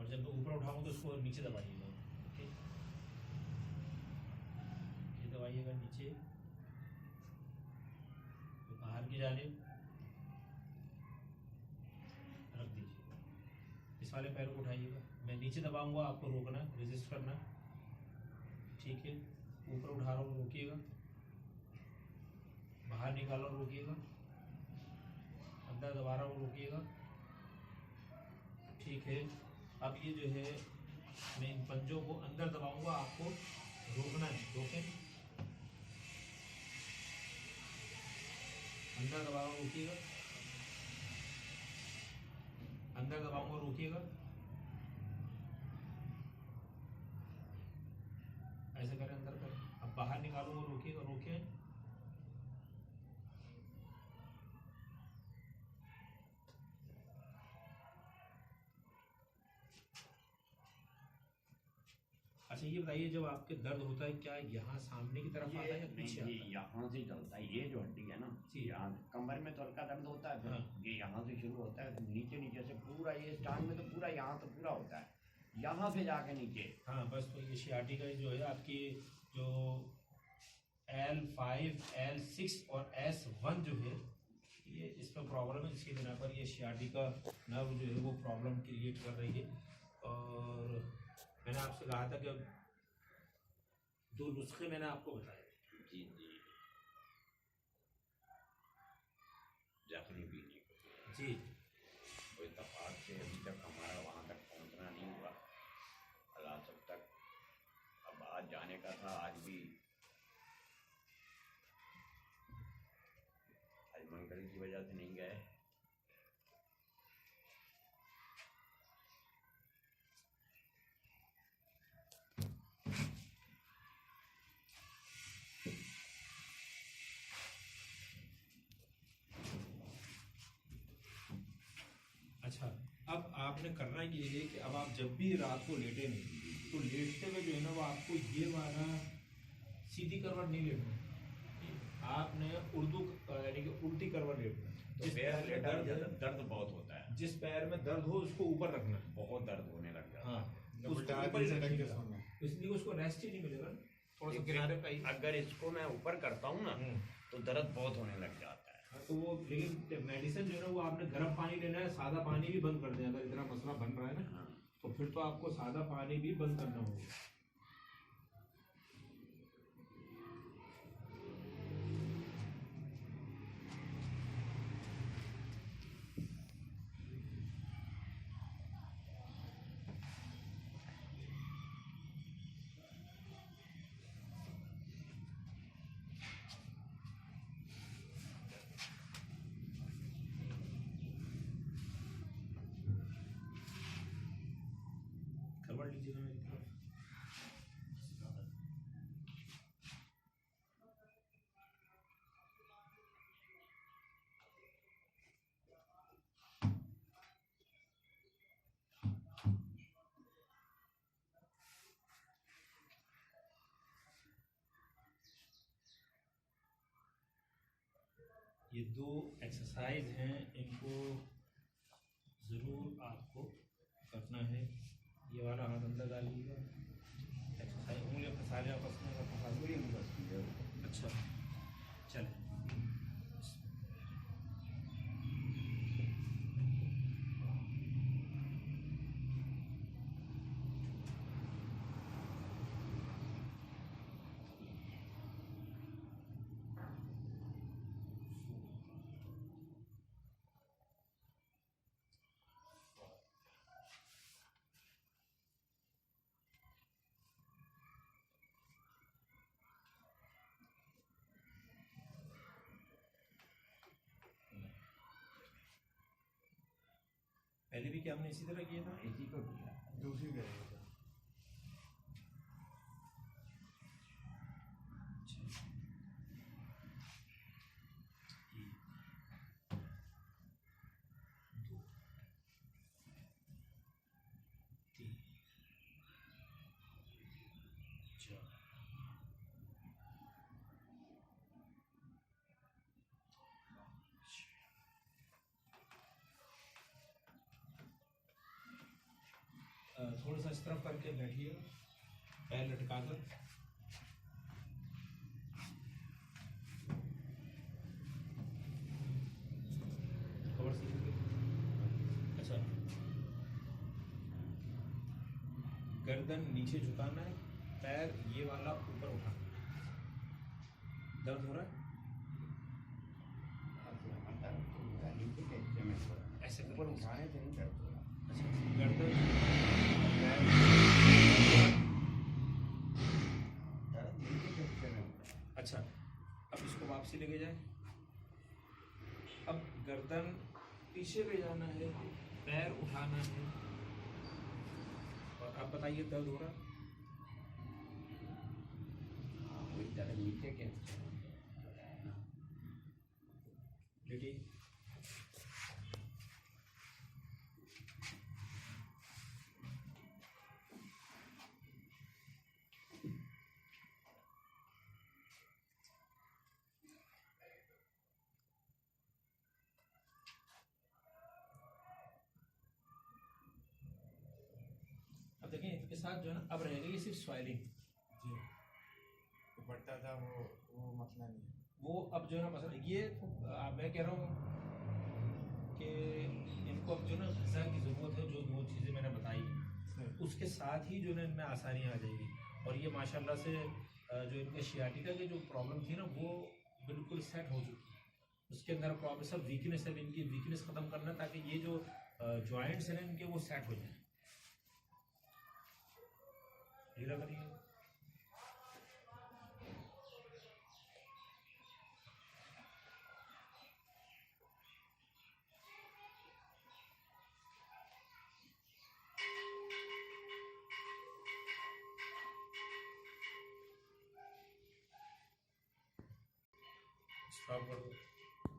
जब मैं ऊपर उठाऊँ तो उसको नीचे दबाइएगा। ओके, ये दबाइएगा नीचे, तो बाहर की जानिब रख दीजिए। इस वाले पैर को उठाइएगा, मैं नीचे दबाऊंगा, आपको रोकना, रेजिस्ट करना। ठीक है, ऊपर उठा रहा हूँ, रोकिएगा, बाहर निकाल रहा हूँ, रोकिएगा, अंदर दबा रहा हूँ, रोकिएगा। ठीक है, अब ये जो है मैं इन पंजों को अंदर दबाऊंगा, आपको रोकना है, रोकें, अंदर दबा रहा हूँ, रोकिएगा, अंदर दबाऊंगा, रोकिएगा, ऐसे करें, अंदर करें। अब बाहर निकालूंगा, रोकिएगा, रोकें, अच्छा ये बताइए, जब आपके दर्द होता है क्या यहाँ सामने की तरफ आता है या पीछे आता है? यहाँ से चलता है, ये जो हड्डी है ना, यहाँ कमर में तो हल्का दर्द होता है, हाँ। ये यहाँ से शुरू होता है, नीचे नीचे से पूरा, ये स्टार्ट में तो पूरा यहाँ तो पूरा होता है, यहाँ से जाके नीचे। हाँ बस, तो ये सियाटिका जो है आपकी, जो L5, L6 और S1 जो है, ये इसमें प्रॉब्लम है, जिसकी बिना पर ये सियाटिका नर्व जो है वो प्रॉब्लम क्रिएट कर रही है। और मैंने आपसे कहा था कि 2 नुस्खे मैंने आपको बताए। जी जी, जख्मी बीनी को जी, कोई तफात से अभी तक हमारा वहाँ तक पहुँचना नहीं हुआ, अल्लाह तब तक। अब आज जाने का था, आज भी आज मंगल की वजह से नहीं गए। अच्छा, अब आपने करना ये है कि अब आप जब भी रात को लेटे नहीं, तो लेटते हुए जो है ना, वो आपको ये वाला सीधी करवट नहीं लेटना, आपने उर्दू यानी कि उल्टी करवट लेटना। तो दर्द बहुत होता है, जिस पैर में दर्द हो उसको ऊपर रखना, बहुत दर्द होने लग जाता है। हाँ, उसको ऊपर ही रखिएगा, इसलिए उसको रेस्ट ही नहीं मिलेगा, थोड़ा सा किनारे पे ही। अगर इसको मैं ऊपर करता हूँ ना, तो दर्द बहुत होने लग जाता है। हाँ, तो वो लेकिन मेडिसिन जो है ना, वो आपने गर्म पानी लेना है, सादा पानी भी बंद कर दें। अगर इतना मसला बन रहा है ना, तो फिर तो आपको सादा पानी भी बंद करना होगा। करवट लीजिएगा मेरी तरफ। ये 2 एक्सरसाइज हैं, इनको ज़रूर आपको करना है। ये वाला हाथ अंदर डालिएगा, एक्सरसाइज, उंगलियां फंसा लें आपस में, फंसा। अच्छा, चलें। पहले भी क्या हमने इसी तरह किया था? इसी को किया, दूसरी करेंगे। थोड़ा सा इस तरफ करके बैठिए, पैर लटका कर। कवर से अच्छा, गर्दन नीचे झुकाना है, पैर ये वाला ऊपर उठाना। दर्द हो रहा है? ऐसे ऊपर उठाने से नहीं दर्द हो रहा। अच्छा, गर्दन दर्द नीचे के हिस्से में हो रहा है। अच्छा, अब इसको वापसी लेके जाए। अब गर्दन पीछे ले जाना है, पैर उठाना है, और अब बताइए दर्द हो रहा है? हाँ, वही दर्द नीचे के हिस्से में। लेटिए। अब देखिए इसके साथ जो है ना, अब रहेगा ये सिर्फ स्वेलिंग। जी, तो बढ़ता था वो मसला नहीं है। वो अब जो है ना मसला ये तो मैं कह रहा हूँ कि इनको अब जो ना ग़िज़ा की ज़रूरत है, जो दो चीज़ें मैंने बताई सही। उसके साथ ही जो है इनमें आसानी आ जाएगी। और ये माशाल्लाह से जो इनके शियाटिका की जो प्रॉब्लम थी ना वो बिल्कुल सेट हो चुकी है। उसके अंदर प्रॉब्लम सब वीकनेस है, इनकी वीकनेस ख़त्म करना ताकि ये जो जॉइंट्स हैं इनके वो सेट हो जाए। ढीला करिए। स्टॉप कर दो।